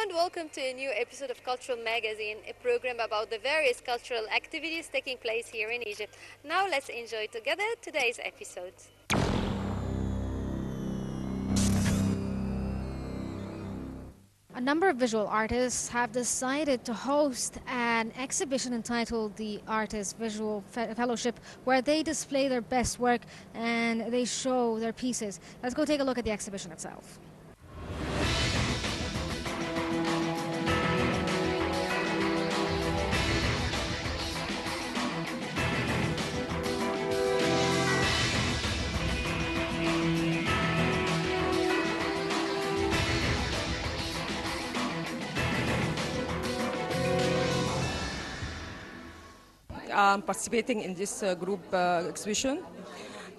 and welcome to a new episode of Cultural Magazine, a program about the various cultural activities taking place here in Egypt. Now let's enjoy together today's episode. A number of visual artists have decided to host an exhibition entitled the Artist Visual Fellowship, where they display their best work and they show their pieces. Let's go take a look at the exhibition itself. I'm participating in this group exhibition.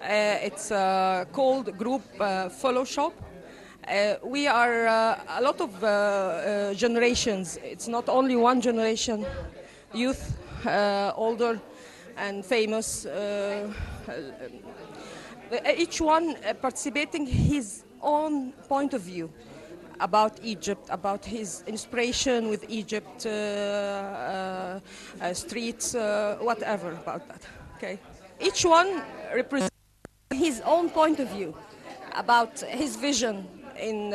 It's called Group Fellowship. We are a lot of generations. It's not only one generation, youth, older and famous. Each one participating his own point of view about Egypt, about his inspiration with Egypt, streets, whatever about that. Okay, each one represents his own point of view about his vision in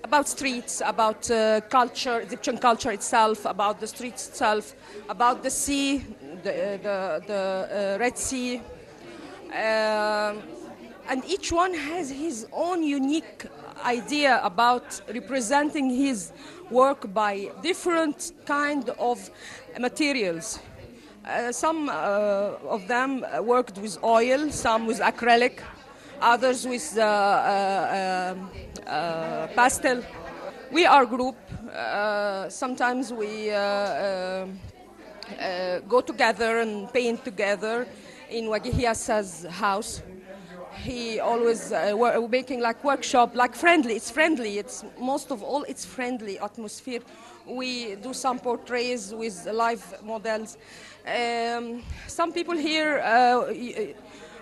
about streets, about culture, Egyptian culture itself, about the streets itself, about the sea, the Red Sea. And each one has his own unique idea about representing his work by different kind of materials. Some of them worked with oil, some with acrylic, others with pastel. We are a group. Sometimes we go together and paint together in Wagihiasa's house. He always making like workshop, like friendly. It's friendly. It's most of all, it's friendly atmosphere. We do some portraits with live models. Some people here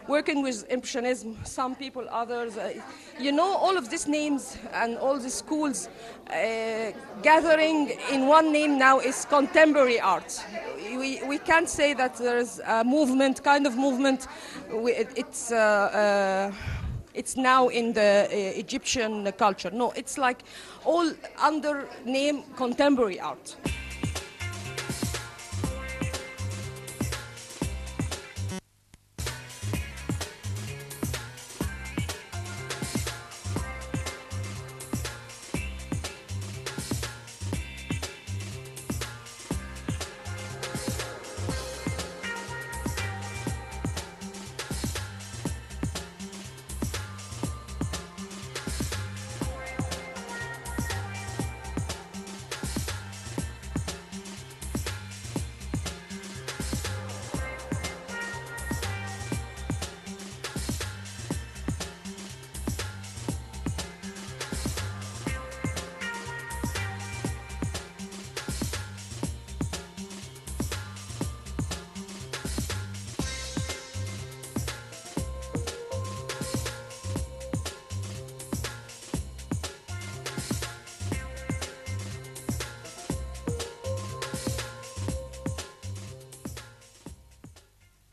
working with Impressionism, some people others. All of these names and all these schools gathering in one name now is contemporary art. We can't say that there's a movement, kind of movement. It's now in the Egyptian culture. No, it's like all under name contemporary art.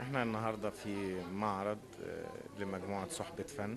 احنا النهارده في معرض لمجموعة صحبة فن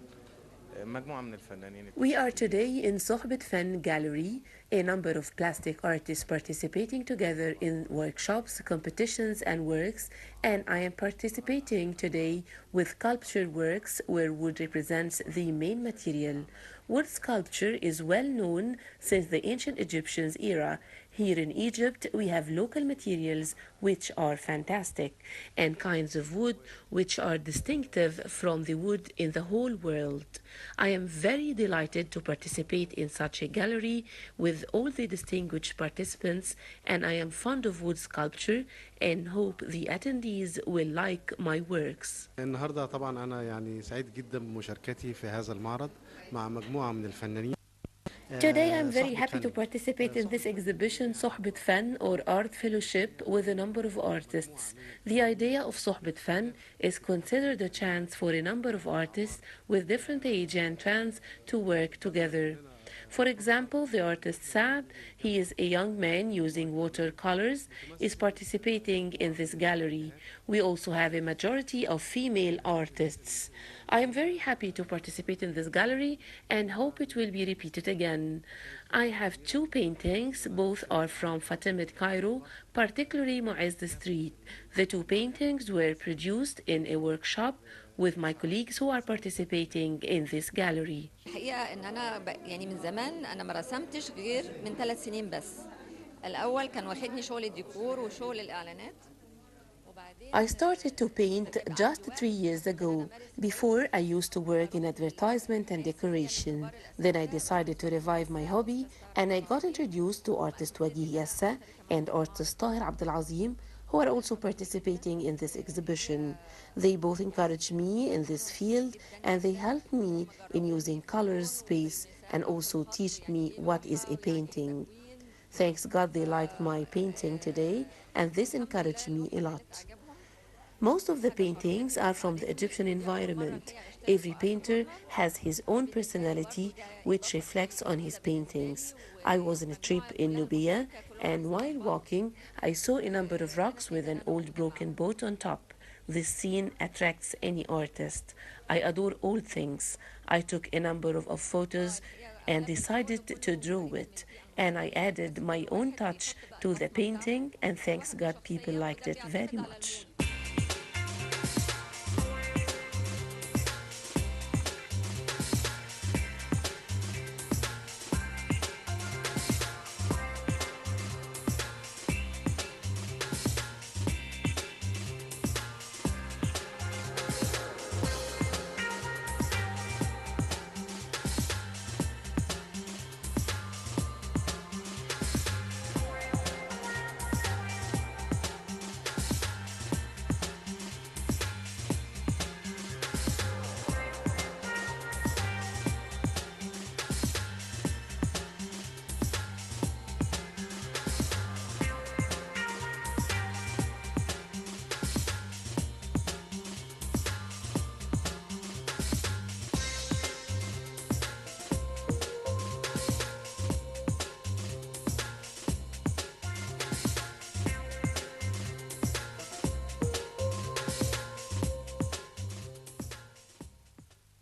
مجموعة من الفنانين. We are today in Sohbet Fen Gallery, a number of plastic artists participating together in workshops, competitions and works, and I am participating today with sculpture works where wood represents the main material. Wood sculpture is well known since the ancient Egyptians era. Here in Egypt, we have local materials which are fantastic and kinds of wood which are distinctive from the wood in the whole world. I am very delighted to participate in such a gallery with all the distinguished participants, and I am fond of wood sculpture and hope the attendees will like my works. النهارده طبعا أنا سعيد جدا بمشاركتي في هذا المعرض مع مجموعة من الفنانين. Today, I'm very صحبة happy to فن. participate in this exhibition, صحبة فن, or art fellowship, with a number of artists. The idea of صحبة فن is considered a chance for a number of artists with different age and trends to work together. For example, the artist Saad, he is a young man using watercolors, is participating in this gallery. We also have a majority of female artists. I am very happy to participate in this gallery and hope it will be repeated again. I have two paintings, both are from Fatimid, Cairo, particularly Mu'izz Street. The two paintings were produced in a workshop with my colleagues who are participating in this gallery. الحقيقة إن أنا يعني من زمان أنا ما رسمتش غير من 3 سنين بس. الأول كان واخدني شغل الديكور وشغل الإعلانات. I started to paint just 3 years ago. Before, I used to work in advertisement and decoration. Then I decided to revive my hobby and I got introduced to artist Wagih Yassa and artist Tahir Abdelazim, who are also participating in this exhibition. They both encouraged me in this field and they helped me in using colors, space, and also teach me what is a painting. Thanks God they liked my painting today, and this encouraged me a lot. Most of the paintings are from the Egyptian environment. Every painter has his own personality, which reflects on his paintings. I was on a trip in Nubia, and while walking, I saw a number of rocks with an old broken boat on top. This scene attracts any artist. I adore old things. I took a number of photos and decided to draw it. And I added my own touch to the painting, and thanks God people liked it very much.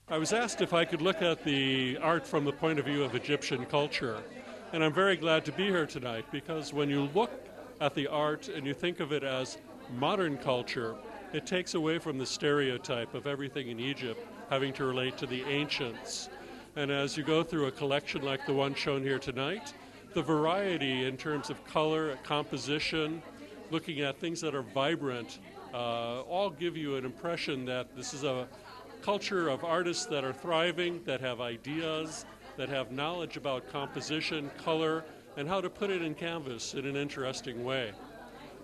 I was asked if I could look at the art from the point of view of Egyptian culture, and I'm very glad to be here tonight because when you look at the art and you think of it as modern culture, it takes away from the stereotype of everything in Egypt having to relate to the ancients. And as you go through a collection like the one shown here tonight, the variety in terms of color, composition, looking at things that are vibrant, all give you an impression that this is a culture of artists that are thriving, that have ideas, that have knowledge about composition, color, and how to put it in canvas in an interesting way.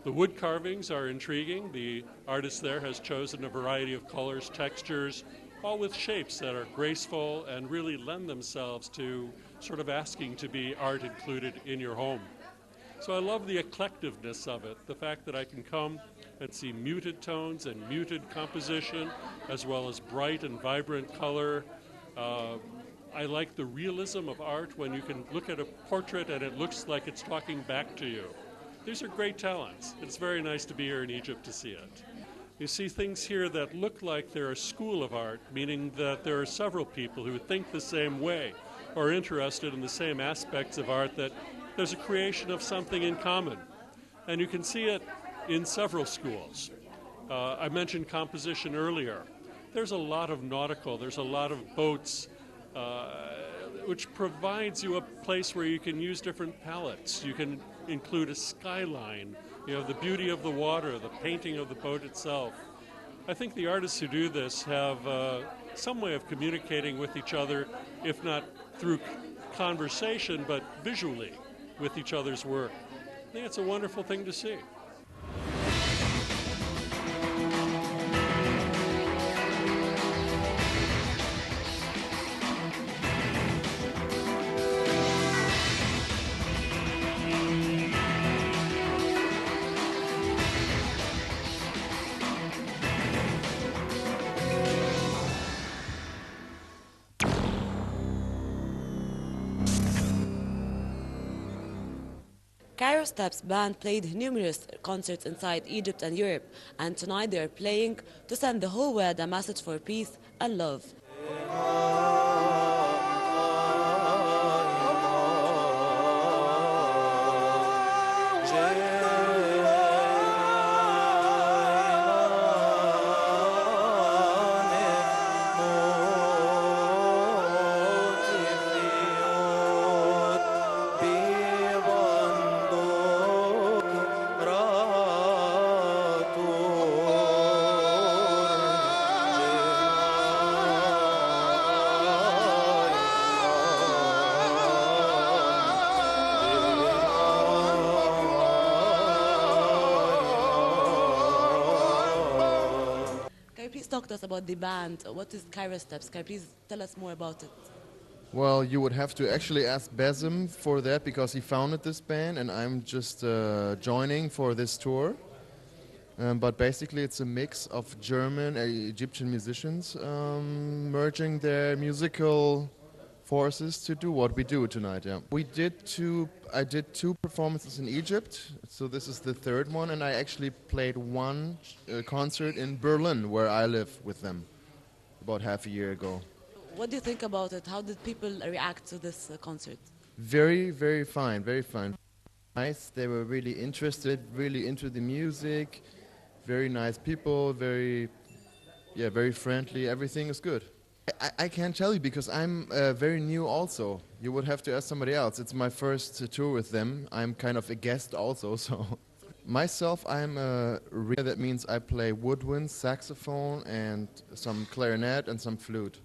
The wood carvings are intriguing. The artist there has chosen a variety of colors, textures, all with shapes that are graceful and really lend themselves to sort of asking to be art included in your home. So I love the eclectiveness of it, the fact that I can come and see muted tones and muted composition, as well as bright and vibrant color. I like the realism of art when you can look at a portrait and it looks like it's talking back to you. These are great talents. It's very nice to be here in Egypt to see it. You see things here that look like they're a school of art, meaning that there are several people who think the same way or are interested in the same aspects of art, that there's a creation of something in common. And you can see it in several schools. I mentioned composition earlier. There's a lot of nautical, there's a lot of boats, which provides you a place where you can use different palettes. You can include a skyline, you know, the beauty of the water, the painting of the boat itself. I think the artists who do this have some way of communicating with each other, if not through conversation, but visually with each other's work. I think it's a wonderful thing to see. Cairo Steps band played numerous concerts inside Egypt and Europe, and tonight they are playing to send the whole world a message for peace and love. Can you please talk to us about the band? What is Cairo Steps? Can you please tell us more about it? Well, you would have to actually ask Basim for that because he founded this band and I'm just joining for this tour. But basically it's a mix of German and Egyptian musicians merging their musical forces to do what we do tonight. Yeah, I did two performances in Egypt, so this is the third one, and I actually played one concert in Berlin where I live with them about half a year ago. What do you think about it? How did people react to this concert? Very, very fine, very fine. Nice, they were really interested, really into the music, very nice people, very friendly, everything is good. I can't tell you because I'm very new also. You would have to ask somebody else. It's my first tour with them. I'm kind of a guest also, so. Myself, I'm a reader. That means I play woodwind, saxophone, and some clarinet and some flute.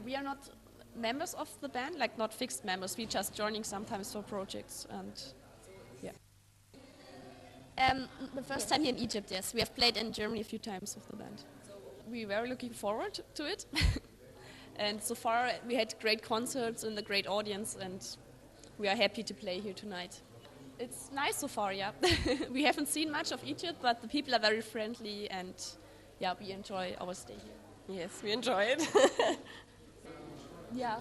We are not members of the band, like not fixed members. We just joining sometimes for projects and yeah. The first time here in Egypt, yes. We have played in Germany a few times with the band. We were looking forward to it. And so far we had great concerts and a great audience and we are happy to play here tonight. It's nice so far, yeah. We haven't seen much of Egypt, but the people are very friendly and yeah, we enjoy our stay here. Yes, we enjoy it. Yeah,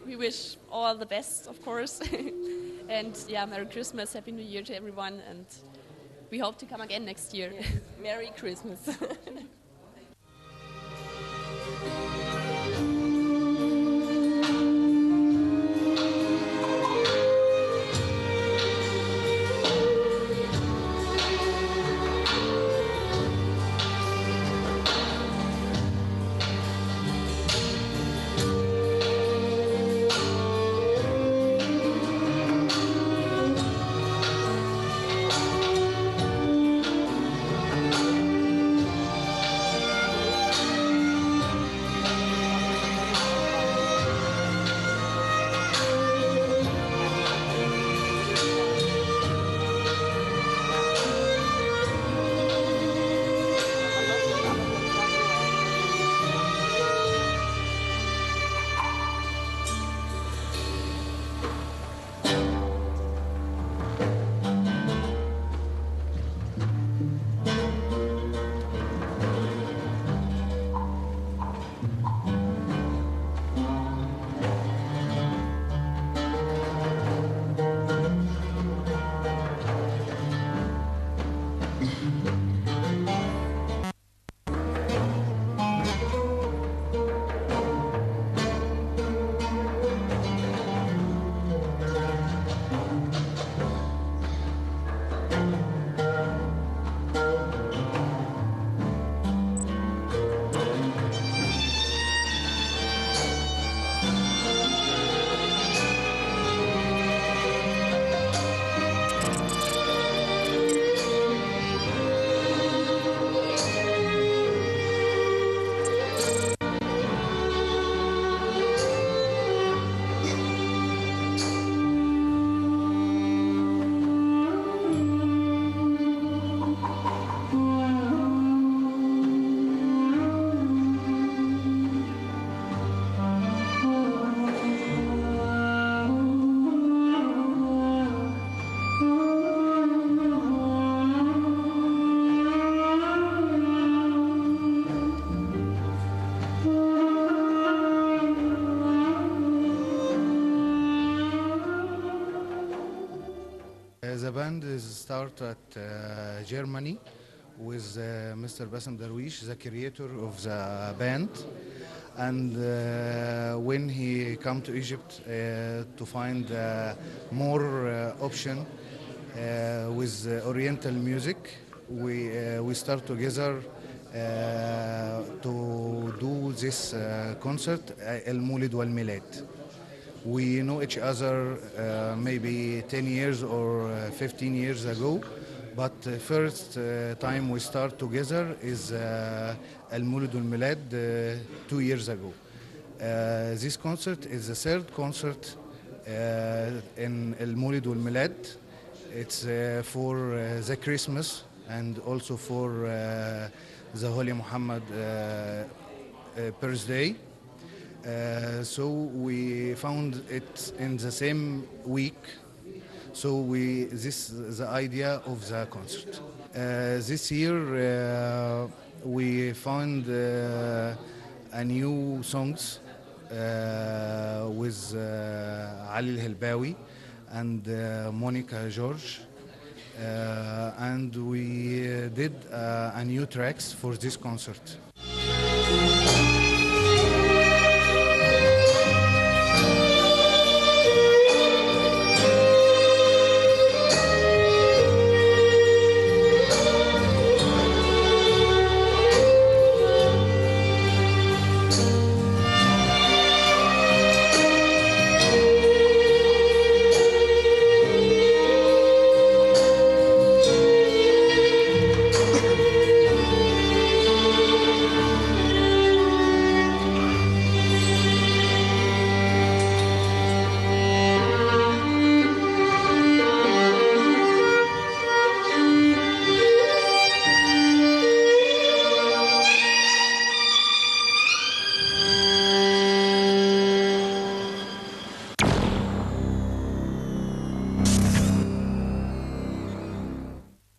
we wish all the best, of course. And yeah, Merry Christmas, Happy New Year to everyone, and we hope to come again next year. Yes. Merry Christmas. The band is start at Germany with Mr. Bassem Darwish, the creator of the band. And when he come to Egypt to find more option with Oriental music, we start together to do this concert, El Mulid Wal Milad. We know each other maybe 10 years or 15 years ago, but first time we start together is El Mulid Wal Milad 2 years ago. This concert is the third concert in El Mulid Wal Milad. It's for the Christmas and also for the Holy Muhammad birthday. So we found it in the same week. So this is the idea of the concert. This year we found a new songs with Ali Al-Helbawi and Monica George. And we did a new tracks for this concert.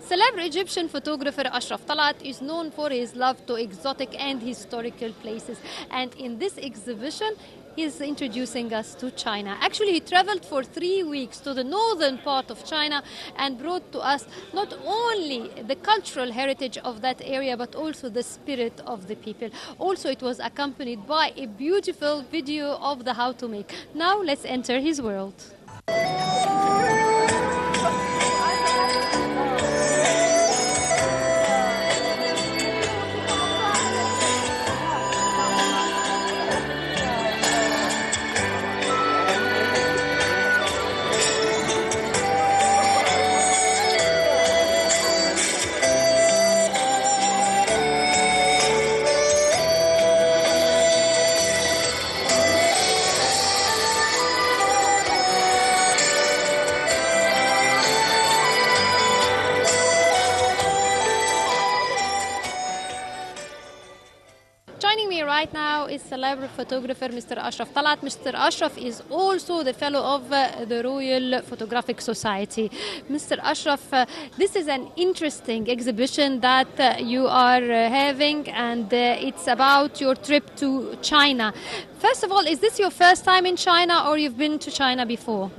Celebrity Egyptian photographer Ashraf Talat is known for his love to exotic and historical places, and in this exhibition he's introducing us to China. Actually, he traveled for 3 weeks to the northern part of China and brought to us not only the cultural heritage of that area but also the spirit of the people. Also, it was accompanied by a beautiful video of the how to make. Now let's enter his world. Joining me right now is celebrity photographer Mr. Ashraf Talat. Mr. Ashraf is also the fellow of the Royal Photographic Society. Mr. Ashraf, this is an interesting exhibition that you are having, and it's about your trip to China. First of all, is this your first time in China or you've been to China before?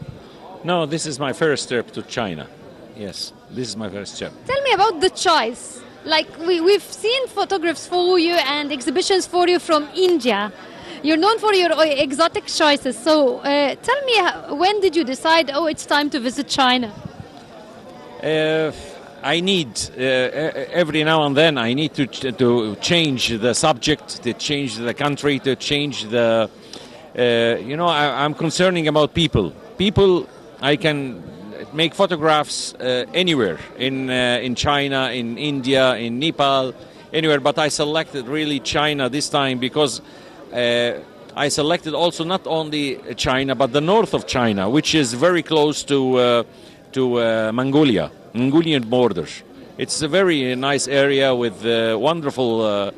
No, this is my first trip to China. Yes, this is my first trip. Tell me about the choice. Like we've seen photographs for you and exhibitions for you from India. You're known for your exotic choices. So tell me, when did you decide, oh, it's time to visit China? I need, every now and then, I need to change the subject, to change the country, to change the, I'm concerning about people. People, I can make photographs anywhere, in China, in India, in Nepal, anywhere. But I selected really China this time because I selected also not only China but the north of China, which is very close to Mongolian borders. It's a very nice area with wonderful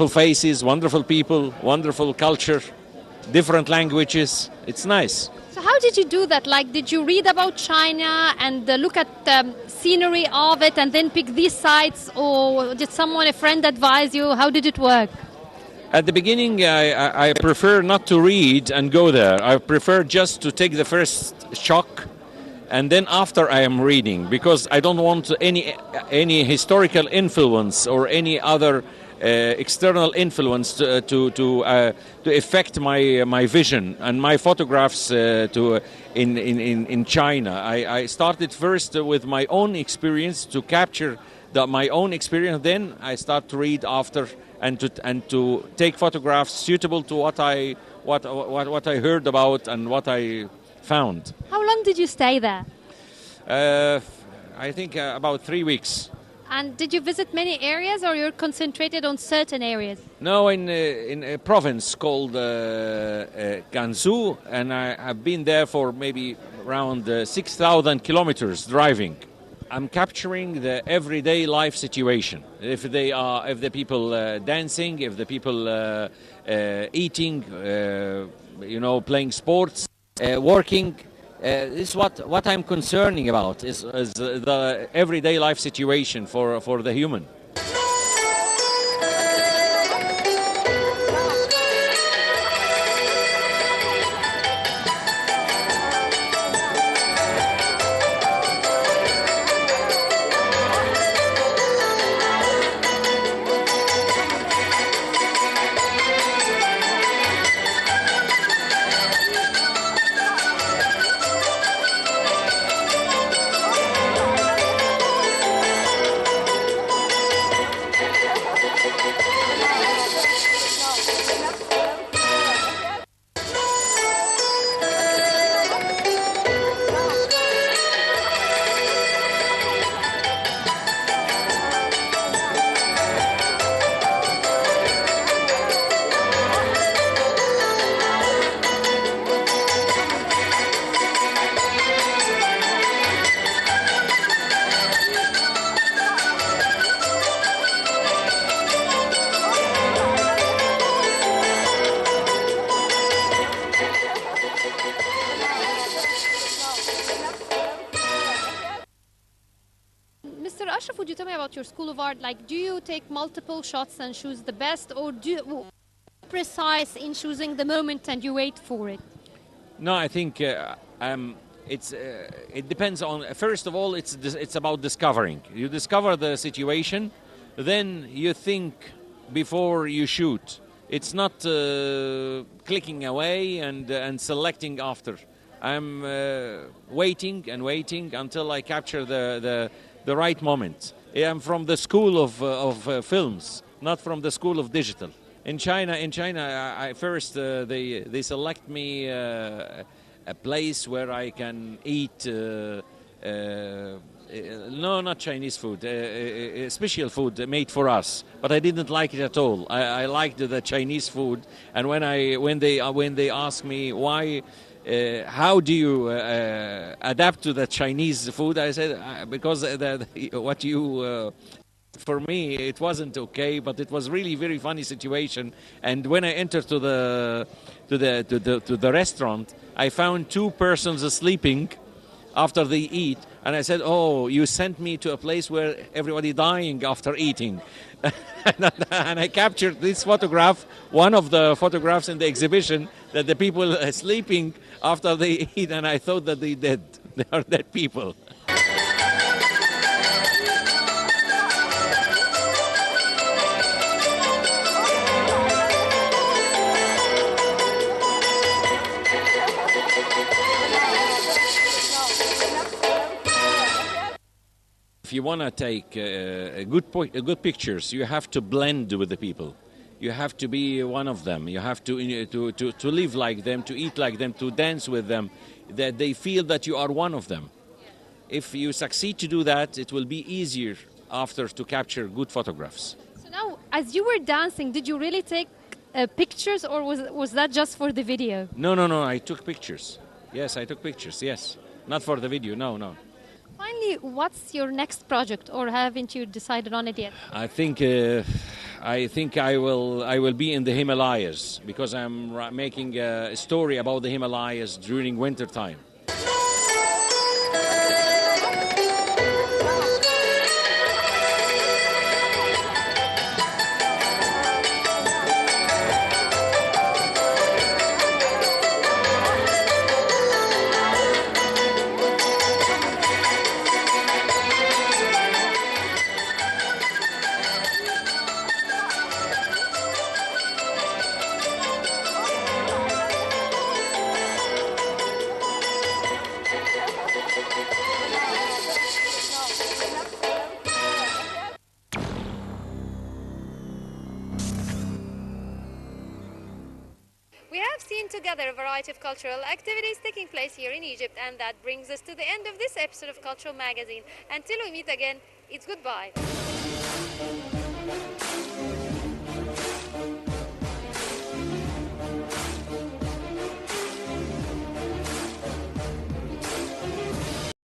faces, wonderful people, wonderful culture, different languages. It's nice. So how did you do that? Like, did you read about China and look at the scenery of it and then pick these sites, or did a friend advise you? How did it work? At the beginning, I prefer not to read and go there. I prefer just to take the first shock and then after I am reading, because I don't want any historical influence or any other external influence to affect my vision and my photographs in China. I started first with my own experience to capture my own experience. Then I start to read after and to take photographs suitable to what I heard about and what I found. How long did you stay there? I think about 3 weeks. And did you visit many areas, or you're concentrated on certain areas? No, in a province called Gansu, and I have been there for maybe around 6,000 kilometers driving. I'm capturing the everyday life situation. If the people dancing, if the people eating, playing sports, working. This is what I'm concerning about is the everyday life situation for the human. Mr. Ashraf, would you tell me about your School of Art? Like, do you take multiple shots and choose the best, or do you precise in choosing the moment and you wait for it? No, I think it depends on. First of all, it's about discovering. You discover the situation, then you think before you shoot. It's not clicking away and selecting after. I'm waiting and waiting until I capture the right moment. I'm from the school of films, not from the school of digital. In China, I first they select me a place where I can eat. No, not Chinese food. Special food made for us, but I didn't like it at all. I liked the Chinese food, and when they asked me why. How do you adapt to the Chinese food? I said because for me it wasn't okay, but it was really very funny situation. And when I entered to the restaurant, I found two persons sleeping after they eat, and I said, "Oh, you sent me to a place where everybody dying after eating." And I captured this photograph, one of the photographs in the exhibition, that the people are sleeping after they eat, and I thought that they are dead people. If you want to take good pictures, you have to blend with the people. You have to be one of them. You have to live like them, to eat like them, to dance with them, that they feel that you are one of them. If you succeed to do that, it will be easier after to capture good photographs. So now, as you were dancing, did you really take pictures, or was that just for the video? No, I took pictures. Yes, I took pictures, yes. Not for the video, no. Finally, what's your next project, or haven't you decided on it yet? I think I will be in the Himalayas, because I'm making a story about the Himalayas during winter time. bring together a variety of cultural activities taking place here in Egypt. And that brings us to the end of this episode of Cultural Magazine. Until we meet again, it's goodbye.